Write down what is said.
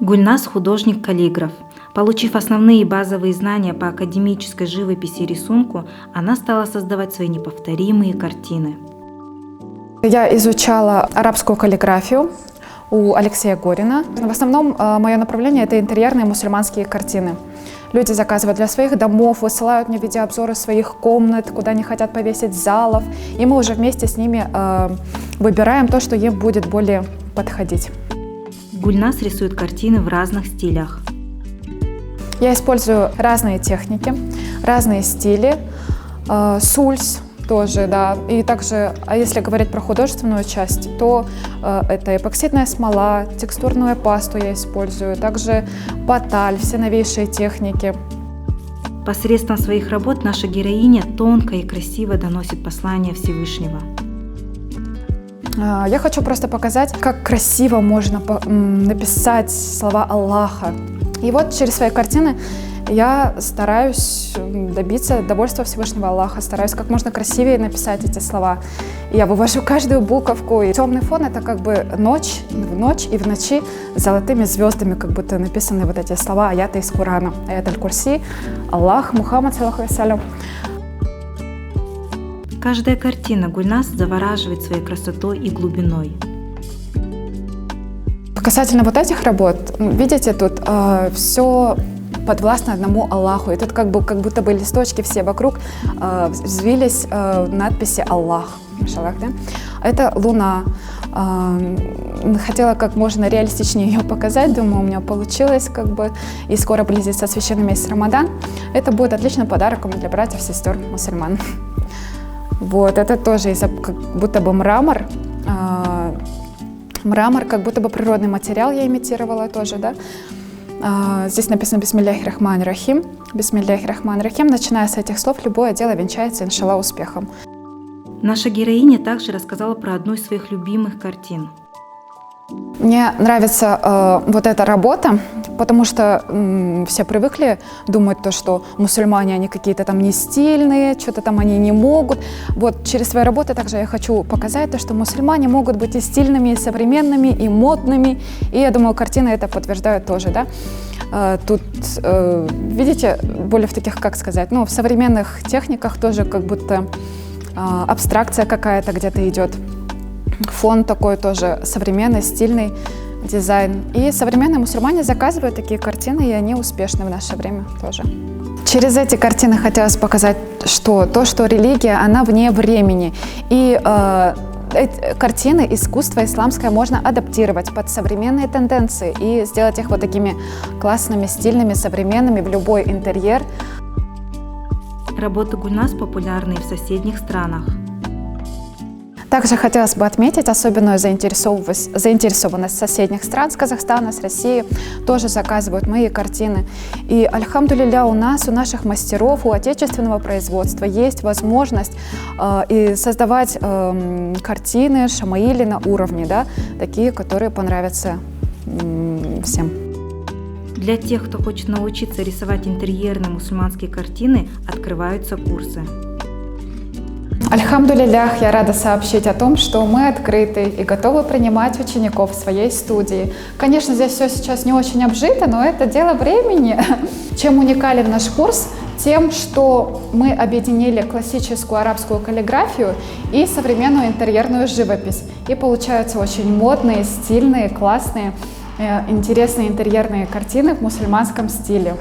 Гульнас – художник-каллиграф. Получив основные базовые знания по академической живописи и рисунку, она стала создавать свои неповторимые картины. Я изучала арабскую каллиграфию у Алексея Горина. В основном мое направление – это интерьерные мусульманские картины. Люди заказывают для своих домов, высылают мне видеообзоры своих комнат, куда они хотят повесить залов. И мы уже вместе с ними выбираем то, что им будет более подходить. Гульнас рисует картины в разных стилях. Я использую разные техники, разные стили, сульс тоже, да. И также, если говорить про художественную часть, то это эпоксидная смола, текстурную пасту я использую, также баталь, все новейшие техники. Посредством своих работ наша героиня тонко и красиво доносит послание Всевышнего. Я хочу просто показать, как красиво можно написать слова Аллаха. И вот через свои картины я стараюсь добиться довольства Всевышнего Аллаха, стараюсь как можно красивее написать эти слова. Я вывожу каждую буковку, и темный фон — это как бы ночь, в ночь и в ночи золотыми звездами как будто написаны вот эти слова аяты из Корана. Аят аль-Курси, Аллах, Мухаммад, саллаху алейхи. Каждая картина Гульнас завораживает своей красотой и глубиной. Касательно вот этих работ, видите, тут все подвластно одному Аллаху. И тут как будто бы листочки все вокруг взвились надписи «Аллах». Да? Это луна. Хотела как можно реалистичнее ее показать, думаю, у меня получилось и скоро близится священный месяц Рамадан. Это будет отличным подарком для братьев и сестер мусульман. Вот, это тоже как будто бы мрамор. Мрамор, как будто бы природный материал я имитировала тоже, да. Здесь написано «Бисмилляхи рахмани рахим». «Бисмилляхи рахмани рахим». Начиная с этих слов, любое дело венчается, иншаллах, успехом. Наша героиня также рассказала про одну из своих любимых картин. Мне нравится вот эта работа, потому что все привыкли думать, что мусульмане, они какие-то там не стильные, что-то там они не могут. Вот через свои работы также я хочу показать, что мусульмане могут быть и стильными, и современными, и модными. И я думаю, картины это подтверждают тоже, да. Тут, видите, более в таких, как сказать, в современных техниках тоже как будто абстракция какая-то где-то идет. Фон такой тоже современный, стильный дизайн. И современные мусульмане заказывают такие картины, и они успешны в наше время тоже. Через эти картины хотелось показать, что религия, она вне времени. И картины, искусство исламское можно адаптировать под современные тенденции и сделать их вот такими классными, стильными, современными в любой интерьер. Работы Гульнас популярны в соседних странах. Также хотелось бы отметить особенную заинтересованность соседних стран, с Казахстана, с России, тоже заказывают мои картины. И, альхамдулилля, у наших мастеров, у отечественного производства есть возможность и создавать картины шамаили на уровне, да, такие, которые понравятся всем. Для тех, кто хочет научиться рисовать интерьерные мусульманские картины, открываются курсы. Альхамдулиллях, я рада сообщить о том, что мы открыты и готовы принимать учеников в своей студии. Конечно, здесь все сейчас не очень обжито, но это дело времени. Чем уникален наш курс? Тем, что мы объединили классическую арабскую каллиграфию и современную интерьерную живопись. И получаются очень модные, стильные, классные, интересные интерьерные картины в мусульманском стиле.